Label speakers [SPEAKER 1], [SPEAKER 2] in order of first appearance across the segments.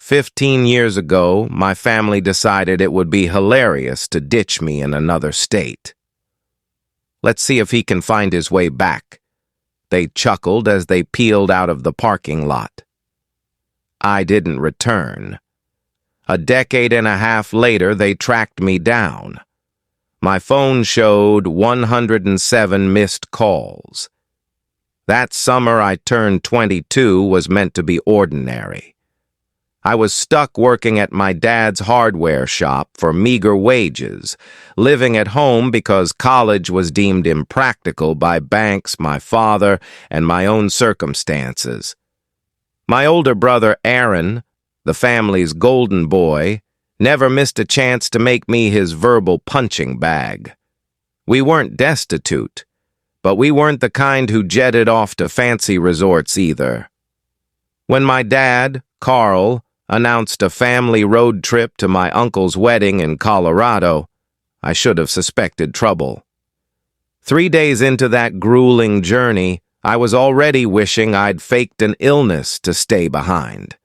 [SPEAKER 1] 15 years ago, my family decided it would be hilarious to ditch me in another state. Let's see if he can find his way back. They chuckled as they peeled out of the parking lot. I didn't return. A decade and a half later, they tracked me down. My phone showed 107 missed calls. That summer I turned 22 was meant to be ordinary. I was stuck working at my dad's hardware shop for meager wages, living at home because college was deemed impractical by banks, my father, and my own circumstances. My older brother Aaron, the family's golden boy, never missed a chance to make me his verbal punching bag. We weren't destitute, but we weren't the kind who jetted off to fancy resorts either. When my dad, Carl, announced a family road trip to my uncle's wedding in Colorado, I should have suspected trouble. 3 days into that grueling journey, I was already wishing I'd faked an illness to stay behind.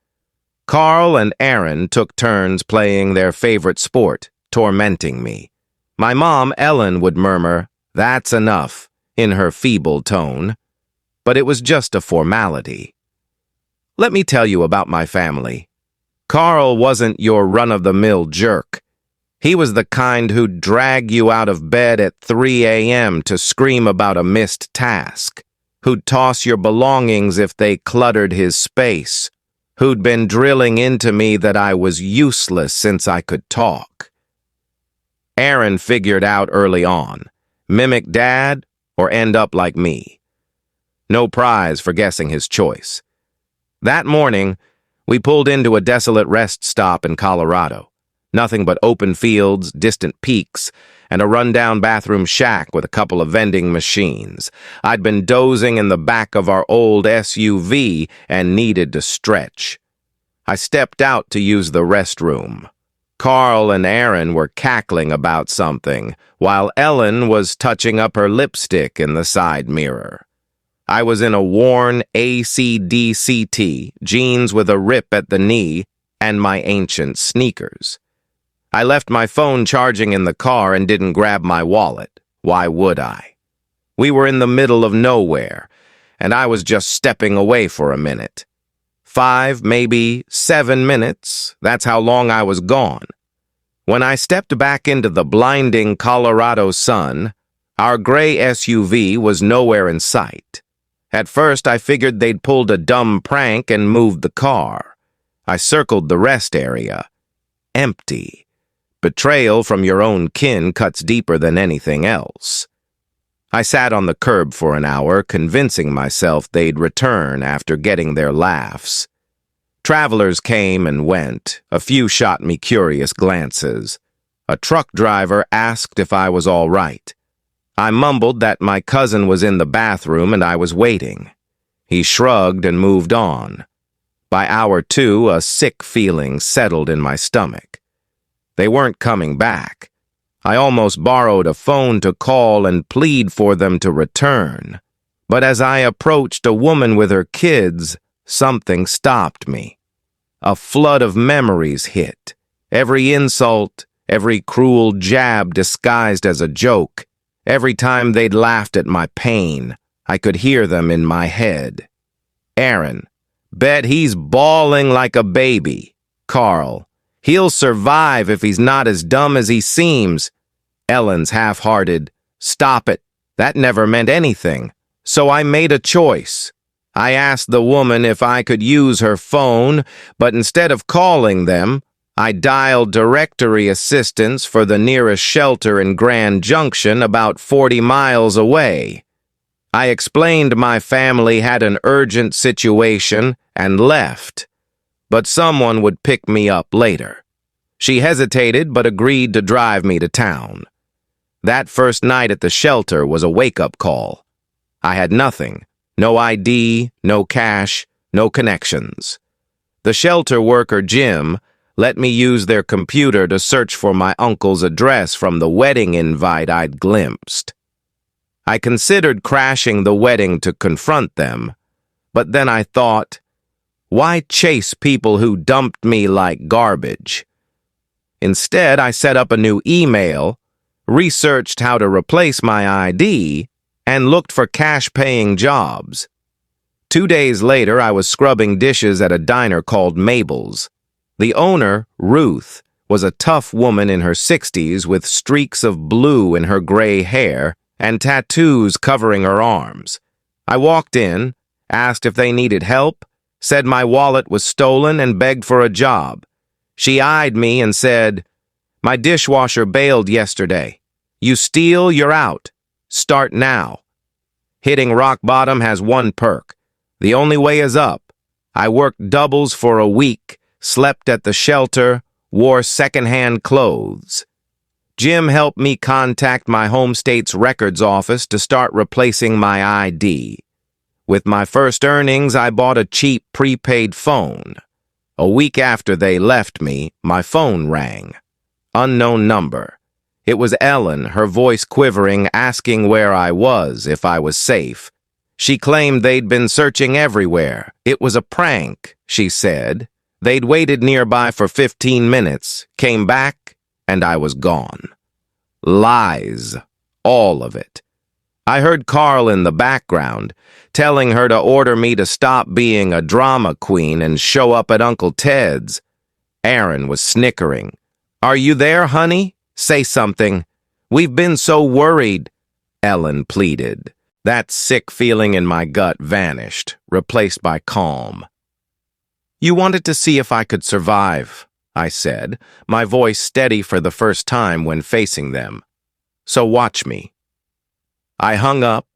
[SPEAKER 1] Carl and Aaron took turns playing their favorite sport, tormenting me. My mom, Ellen, would murmur, "That's enough," in her feeble tone. But it was just a formality. Let me tell you about my family. Carl wasn't your run-of-the-mill jerk. He was the kind who'd drag you out of bed at 3 a.m. to scream about a missed task, who'd toss your belongings if they cluttered his space, who'd been drilling into me that I was useless since I could talk. Aaron figured out early on, mimic Dad or end up like me. No prize for guessing his choice. That morning, we pulled into a desolate rest stop in Colorado. Nothing but open fields, distant peaks, and a rundown bathroom shack with a couple of vending machines. I'd been dozing in the back of our old SUV and needed to stretch. I stepped out to use the restroom. Carl and Aaron were cackling about something, while Ellen was touching up her lipstick in the side mirror. I was in a worn AC/DC tee, jeans with a rip at the knee, and my ancient sneakers. I left my phone charging in the car and didn't grab my wallet. Why would I? We were in the middle of nowhere, and I was just stepping away for a minute. 5, maybe 7 minutes, that's how long I was gone. When I stepped back into the blinding Colorado sun, our gray SUV was nowhere in sight. At first, I figured they'd pulled a dumb prank and moved the car. I circled the rest area. Empty. Betrayal from your own kin cuts deeper than anything else. I sat on the curb for an hour, convincing myself they'd return after getting their laughs. Travelers came and went. A few shot me curious glances. A truck driver asked if I was all right. I mumbled that my cousin was in the bathroom and I was waiting. He shrugged and moved on. By hour 2, a sick feeling settled in my stomach. They weren't coming back. I almost borrowed a phone to call and plead for them to return. But as I approached a woman with her kids, something stopped me. A flood of memories hit. Every insult, every cruel jab disguised as a joke. Every time they'd laughed at my pain, I could hear them in my head. Aaron, bet he's bawling like a baby. Carl, he'll survive if he's not as dumb as he seems. Ellen's half-hearted, stop it, that never meant anything. So I made a choice. I asked the woman if I could use her phone, but instead of calling them, I dialed directory assistance for the nearest shelter in Grand Junction about 40 miles away. I explained my family had an urgent situation and left, but someone would pick me up later. She hesitated but agreed to drive me to town. That first night at the shelter was a wake-up call. I had nothing, no ID, no cash, no connections. The shelter worker, Jim, let me use their computer to search for my uncle's address from the wedding invite I'd glimpsed. I considered crashing the wedding to confront them, but then I thought, Why chase people who dumped me like garbage? Instead, I set up a new email, researched how to replace my ID, and looked for cash-paying jobs. 2 days later, I was scrubbing dishes at a diner called Mabel's. The owner, Ruth, was a tough woman in her 60s with streaks of blue in her gray hair and tattoos covering her arms. I walked in, asked if they needed help, said my wallet was stolen, and begged for a job. She eyed me and said, "My dishwasher bailed yesterday. You steal, you're out. Start now." Hitting rock bottom has one perk. The only way is up. I worked doubles for a week, slept at the shelter, wore secondhand clothes. Jim helped me contact my home state's records office to start replacing my ID. With my first earnings, I bought a cheap prepaid phone. A week after they left me, my phone rang. Unknown number. It was Ellen, her voice quivering, asking where I was, if I was safe. She claimed they'd been searching everywhere. It was a prank, she said. They'd waited nearby for 15 minutes, came back, and I was gone. Lies. All of it. I heard Carl in the background, telling her to order me to stop being a drama queen and show up at Uncle Ted's. Aaron was snickering. "Are you there, honey? Say something. We've been so worried," Ellen pleaded. That sick feeling in my gut vanished, replaced by calm. "You wanted to see if I could survive," I said, my voice steady for the first time when facing them. "So watch me." I hung up,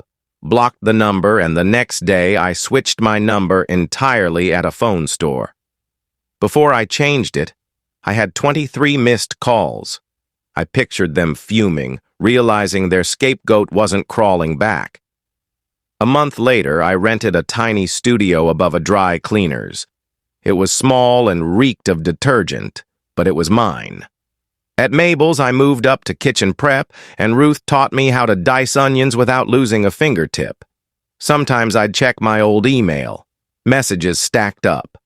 [SPEAKER 1] blocked the number, and the next day I switched my number entirely at a phone store. Before I changed it, I had 23 missed calls. I pictured them fuming, realizing their scapegoat wasn't crawling back. A month later, I rented a tiny studio above a dry cleaner's. It was small and reeked of detergent, but it was mine. At Mabel's, I moved up to kitchen prep, and Ruth taught me how to dice onions without losing a fingertip. Sometimes I'd check my old email. Messages stacked up.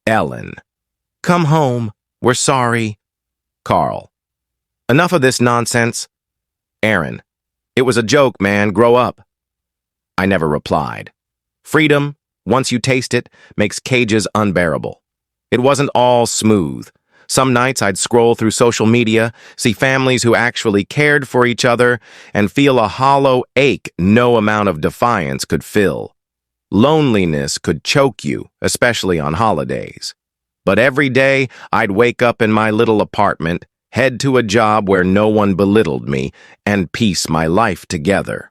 [SPEAKER 1] Ellen. "Come home. We're sorry." Carl. "Enough of this nonsense." Aaron. "It was a joke, man. Grow up." I never replied. Freedom, once you taste it, makes cages unbearable. It wasn't all smooth. Some nights I'd scroll through social media, see families who actually cared for each other, and feel a hollow ache no amount of defiance could fill. Loneliness could choke you, especially on holidays. But every day, I'd wake up in my little apartment, head to a job where no one belittled me, and piece my life together.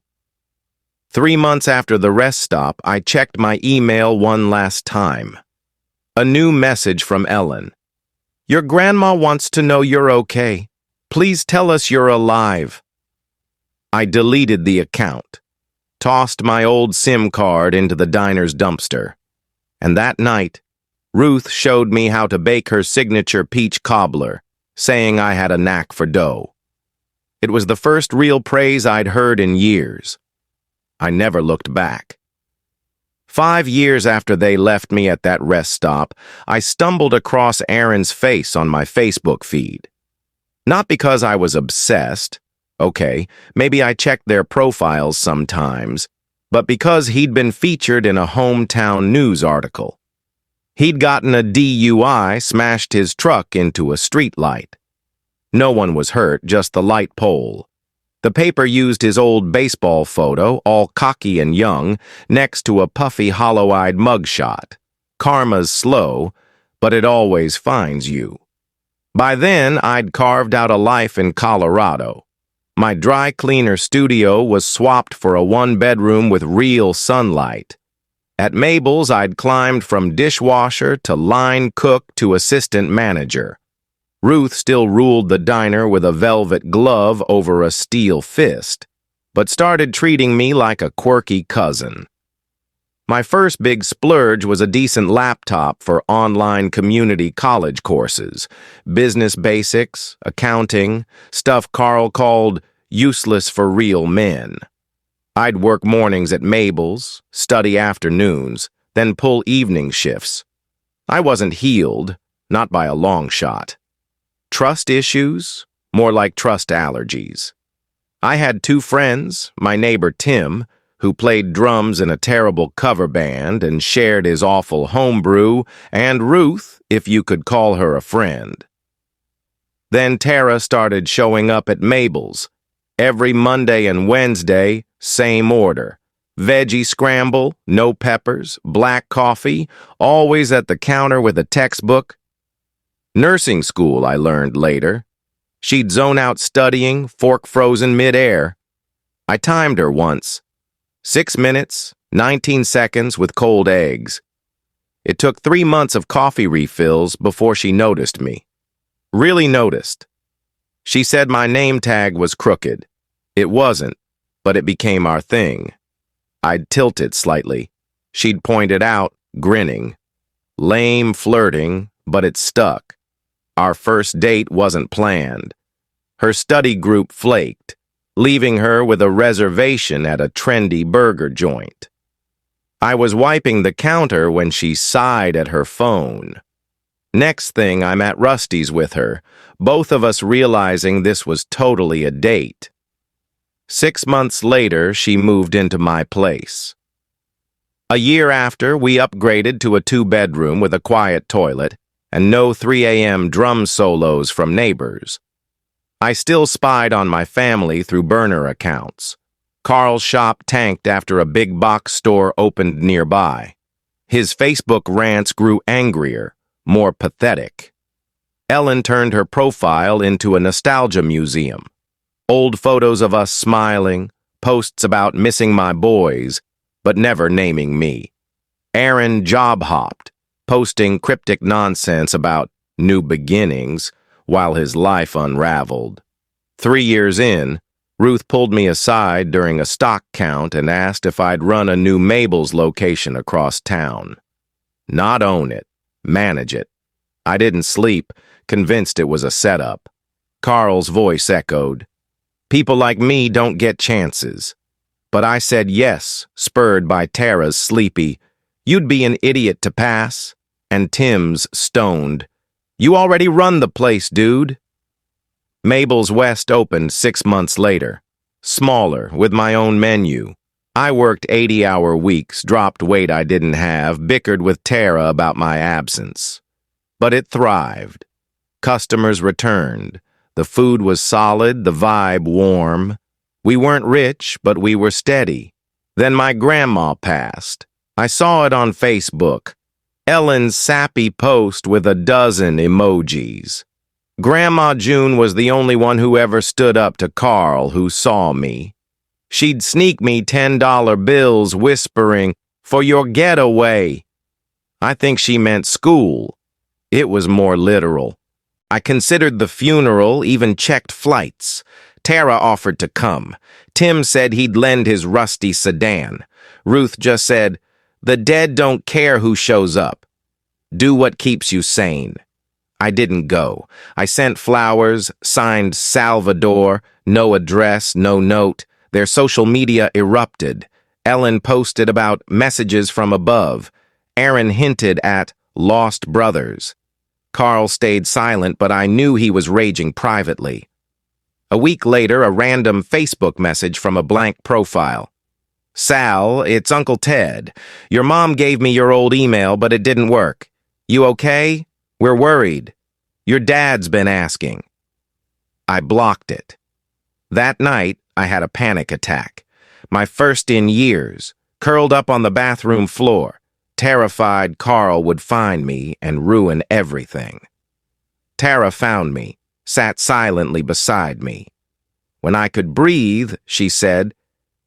[SPEAKER 1] 3 months after the rest stop, I checked my email one last time. A new message from Ellen. "Your grandma wants to know you're okay. Please tell us you're alive." I deleted the account, tossed my old SIM card into the diner's dumpster. And that night, Ruth showed me how to bake her signature peach cobbler, saying I had a knack for dough. It was the first real praise I'd heard in years. I never looked back. 5 years after they left me at that rest stop, I stumbled across Aaron's face on my Facebook feed. Not because I was obsessed. Okay, maybe I checked their profiles sometimes, but because he'd been featured in a hometown news article. He'd gotten a DUI, smashed his truck into a streetlight. No one was hurt, just the light pole. The paper used his old baseball photo, all cocky and young, next to a puffy, hollow-eyed mugshot. Karma's slow, but it always finds you. By then, I'd carved out a life in Colorado. My dry cleaner studio was swapped for a 1-bedroom with real sunlight. At Mabel's, I'd climbed from dishwasher to line cook to assistant manager. Ruth still ruled the diner with a velvet glove over a steel fist, but started treating me like a quirky cousin. My first big splurge was a decent laptop for online community college courses, business basics, accounting, stuff Carl called useless for real men. I'd work mornings at Mabel's, study afternoons, then pull evening shifts, I wasn't healed, not by a long shot. Trust issues? More like trust allergies. I had two friends, my neighbor Tim, who played drums in a terrible cover band and shared his awful homebrew, and Ruth, if you could call her a friend. Then Tara started showing up at Mabel's. Every Monday and Wednesday, same order. Veggie scramble, no peppers, black coffee, always at the counter with a textbook. Nursing school, I learned later. She'd zone out studying, fork frozen mid-air. I timed her once. 6 minutes, 19 seconds with cold eggs. It took 3 months of coffee refills before she noticed me. Really noticed. She said my name tag was crooked. It wasn't, but it became our thing. I'd tilt it slightly. She'd point it out, grinning. Lame flirting, but it stuck. Our first date wasn't planned. Her study group flaked, leaving her with a reservation at a trendy burger joint. I was wiping the counter when she sighed at her phone. Next thing, I'm at Rusty's with her, both of us realizing this was totally a date. 6 months later, she moved into my place. A year after, we upgraded to a 2-bedroom with a quiet toilet and no 3 a.m. drum solos from neighbors. I still spied on my family through burner accounts. Carl's shop tanked after a big box store opened nearby. His Facebook rants grew angrier, more pathetic. Ellen turned her profile into a nostalgia museum. Old photos of us smiling, posts about missing my boys, but never naming me. Aaron job-hopped, posting cryptic nonsense about new beginnings while his life unraveled. 3 years in, Ruth pulled me aside during a stock count and asked if I'd run a new Mabel's location across town. Not own it, manage it. I didn't sleep, convinced it was a setup. Carl's voice echoed. People like me don't get chances. But I said yes, spurred by Tara's sleepy, "You'd be an idiot to pass," and Tim's stoned, "You already run the place, dude." Mabel's West opened 6 months later. Smaller, with my own menu. I worked 80-hour weeks, dropped weight I didn't have, bickered with Tara about my absence. But it thrived. Customers returned. The food was solid, the vibe warm. We weren't rich, but we were steady. Then my grandma passed. I saw it on Facebook. Ellen's sappy post with a dozen emojis. Grandma June was the only one who ever stood up to Carl, who saw me. She'd sneak me $10 bills, whispering, "For your getaway." I think she meant school. It was more literal. I considered the funeral, even checked flights. Tara offered to come. Tim said he'd lend his rusty sedan. Ruth just said, "The dead don't care who shows up. Do what keeps you sane." I didn't go. I sent flowers, signed Salvador, no address, no note. Their social media erupted. Ellen posted about messages from above. Aaron hinted at lost brothers. Carl stayed silent, but I knew he was raging privately. A week later, a random Facebook message from a blank profile. "Sal, it's Uncle Ted. Your mom gave me your old email, but it didn't work. You okay? We're worried. Your dad's been asking." I blocked it. That night, I had a panic attack. My first in years, curled up on the bathroom floor, terrified Carl would find me and ruin everything. Tara found me, sat silently beside me. When I could breathe, she said,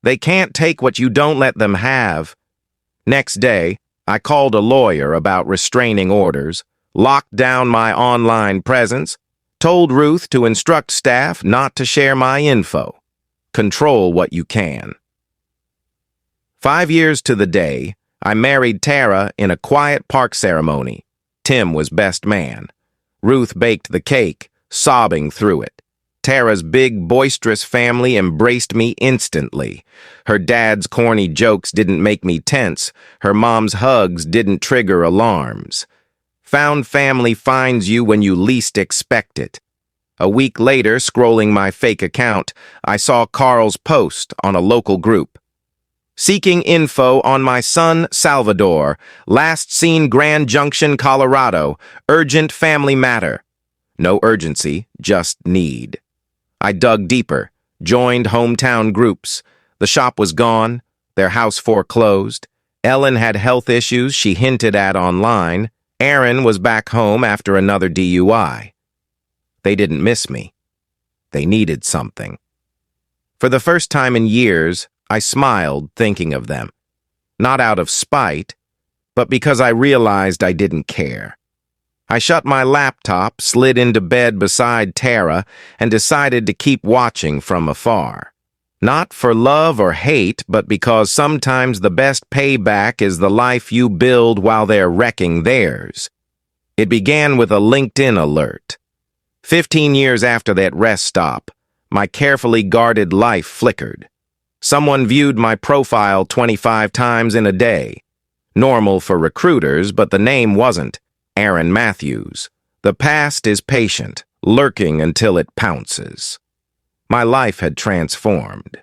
[SPEAKER 1] "They can't take what you don't let them have." Next day, I called a lawyer about restraining orders, locked down my online presence, told Ruth to instruct staff not to share my info. Control what you can. 5 years to the day, I married Tara in a quiet park ceremony. Tim was best man. Ruth baked the cake, sobbing through it. Tara's big, boisterous family embraced me instantly. Her dad's corny jokes didn't make me tense. Her mom's hugs didn't trigger alarms. Found family finds you when you least expect it. A week later, scrolling my fake account, I saw Carl's post on a local group. Seeking info on my son, Salvador. Last seen Grand Junction, Colorado. Urgent family matter. No urgency, just need. I dug deeper, joined hometown groups. The shop was gone, their house foreclosed. Ellen had health issues she hinted at online. Aaron was back home after another DUI. They didn't miss me. They needed something. For the first time in years, I smiled thinking of them. Not out of spite, but because I realized I didn't care. I shut my laptop, slid into bed beside Tara, and decided to keep watching from afar. Not for love or hate, but because sometimes the best payback is the life you build while they're wrecking theirs. It began with a LinkedIn alert. 15 years after that rest stop, my carefully guarded life flickered. Someone viewed my profile 25 times in a day. Normal for recruiters, but the name wasn't. Aaron Matthews. The past is patient, lurking until it pounces. My life had transformed.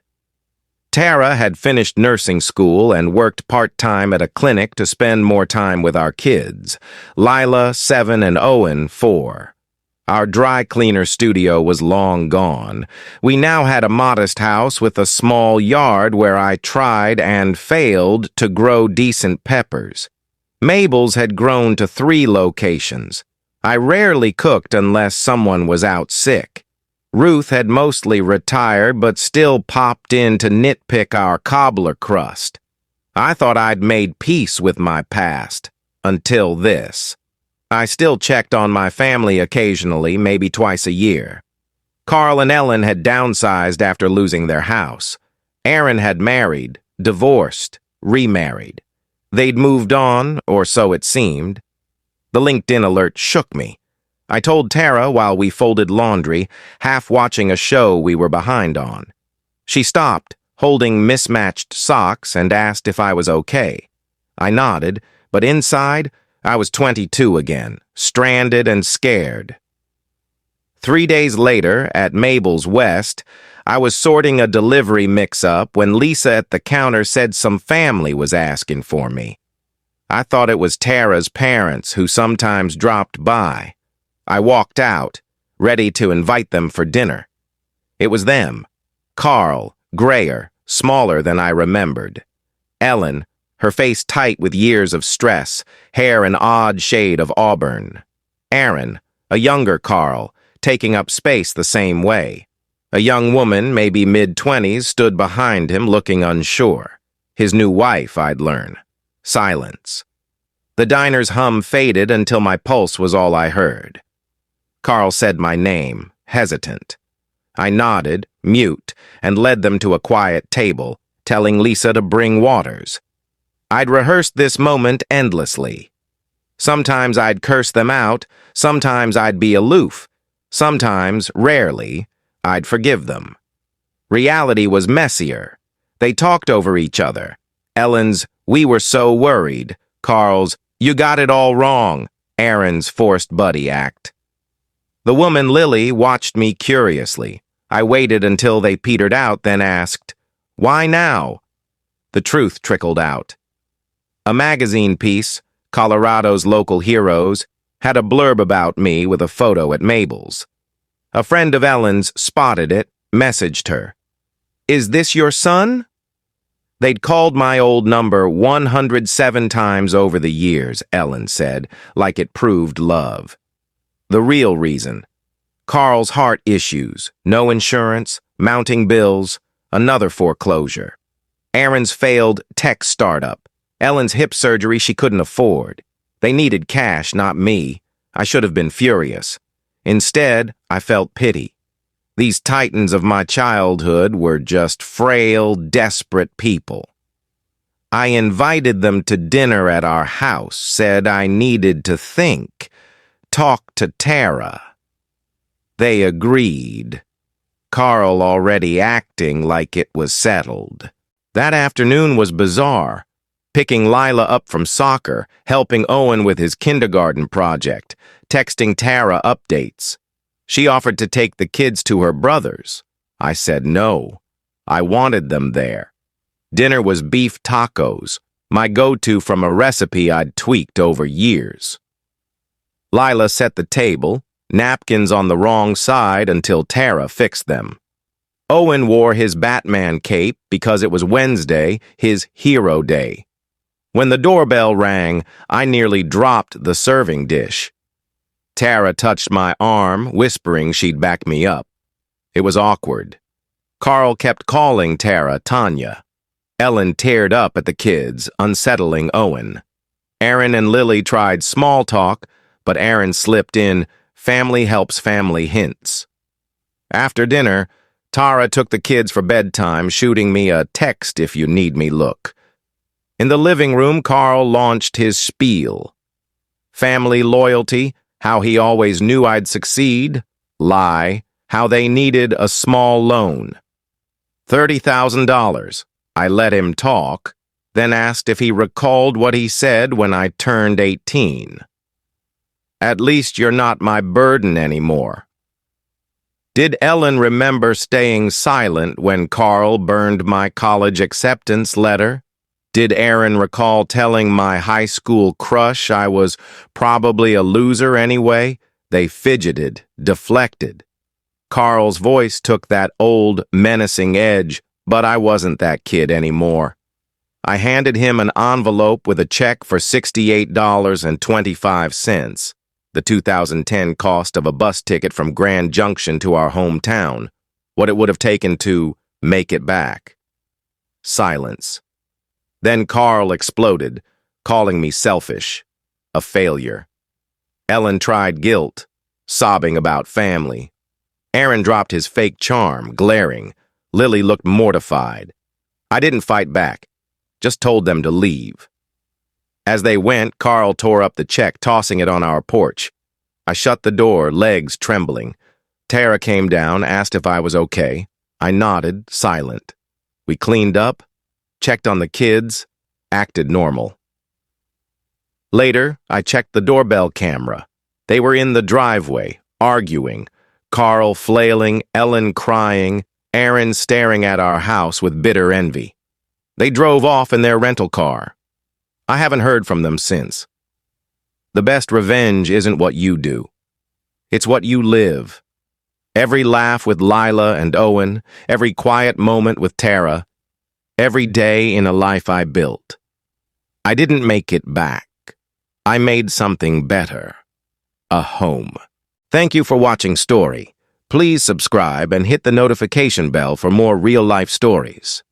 [SPEAKER 1] Tara had finished nursing school and worked part-time at a clinic to spend more time with our kids. Lila, 7, and Owen, 4. Our dry cleaner studio was long gone. We now had a modest house with a small yard where I tried and failed to grow decent peppers. Mabel's had grown to 3 locations. I rarely cooked unless someone was out sick. Ruth had mostly retired but still popped in to nitpick our cobbler crust. I thought I'd made peace with my past, until this. I still checked on my family occasionally, maybe twice a year. Carl and Ellen had downsized after losing their house. Aaron had married, divorced, remarried. They'd moved on, or so it seemed. The LinkedIn alert shook me. I told Tara while we folded laundry, half watching a show we were behind on. She stopped, holding mismatched socks, and asked if I was okay. I nodded, but inside, I was 22 again, stranded and scared. 3 days later, at Mabel's West, I was sorting a delivery mix-up when Lisa at the counter said some family was asking for me. I thought it was Tara's parents who sometimes dropped by. I walked out, ready to invite them for dinner. It was them. Carl, grayer, smaller than I remembered. Ellen, her face tight with years of stress, hair an odd shade of auburn. Aaron, a younger Carl, taking up space the same way. A young woman, maybe mid-20s, stood behind him looking unsure. His new wife, I'd learn. Silence. The diner's hum faded until my pulse was all I heard. Carl said my name, hesitant. I nodded, mute, and led them to a quiet table, telling Lisa to bring waters. I'd rehearsed this moment endlessly. Sometimes I'd curse them out, sometimes I'd be aloof, sometimes, rarely, I'd forgive them. Reality was messier. They talked over each other. Ellen's, "We were so worried." Carl's, "You got it all wrong." Aaron's forced buddy act. The woman, Lily, watched me curiously. I waited until they petered out, then asked, "Why now?" The truth trickled out. A magazine piece, Colorado's Local Heroes, had a blurb about me with a photo at Mabel's. A friend of Ellen's spotted it, messaged her. "Is this your son?" They'd called my old number 107 times over the years, Ellen said, like it proved love. The real reason. Carl's heart issues, no insurance, mounting bills, another foreclosure. Aaron's failed tech startup. Ellen's hip surgery she couldn't afford. They needed cash, not me. I should have been furious. Instead, I felt pity. These titans of my childhood were just frail, desperate people. I invited them to dinner at our house, said I needed to think, talk to Tara. They agreed. Carl already acting like it was settled. That afternoon was bizarre. picking Lila up from soccer, helping Owen with his kindergarten project, texting Tara updates. She offered to take the kids to her brother's. I said no. I wanted them there. Dinner was beef tacos, my go-to from a recipe I'd tweaked over years. Lila set the table, napkins on the wrong side until Tara fixed them. Owen wore his Batman cape because it was Wednesday, his hero day. When the doorbell rang, I nearly dropped the serving dish. Tara touched my arm, whispering she'd back me up. It was awkward. Carl kept calling Tara Tanya. Ellen teared up at the kids, unsettling Owen. Aaron and Lily tried small talk, but Aaron slipped in family helps family hints. After dinner, Tara took the kids for bedtime, shooting me a text if you need me look. In the living room, Carl launched his spiel. Family loyalty, how he always knew I'd succeed. Lie, how they needed a small loan. $30,000. I let him talk, then asked if he recalled what he said when I turned 18. At least you're not my burden anymore. Did Ellen remember staying silent when Carl burned my college acceptance letter? Did Aaron recall telling my high school crush I was probably a loser anyway? They fidgeted, deflected. Carl's voice took that old, menacing edge, but I wasn't that kid anymore. I handed him an envelope with a check for $68.25, the 2010 cost of a bus ticket from Grand Junction to our hometown, what it would have taken to make it back. Silence. Then Carl exploded, calling me selfish, a failure. Ellen tried guilt, sobbing about family. Aaron dropped his fake charm, glaring. Lily looked mortified. I didn't fight back, just told them to leave. As they went, Carl tore up the check, tossing it on our porch. I shut the door, legs trembling. Tara came down, asked if I was okay. I nodded, silent. We cleaned up, checked on the kids, acted normal. Later, I checked the doorbell camera. They were in the driveway, arguing. Carl flailing, Ellen crying, Aaron staring at our house with bitter envy. They drove off in their rental car. I haven't heard from them since. The best revenge isn't what you do. It's what you live. Every laugh with Lila and Owen, every quiet moment with Tara, every day in a life I built. I didn't make it back. I made something better. A home. Thank you for watching Story. Please subscribe and hit the notification bell for more real-life stories.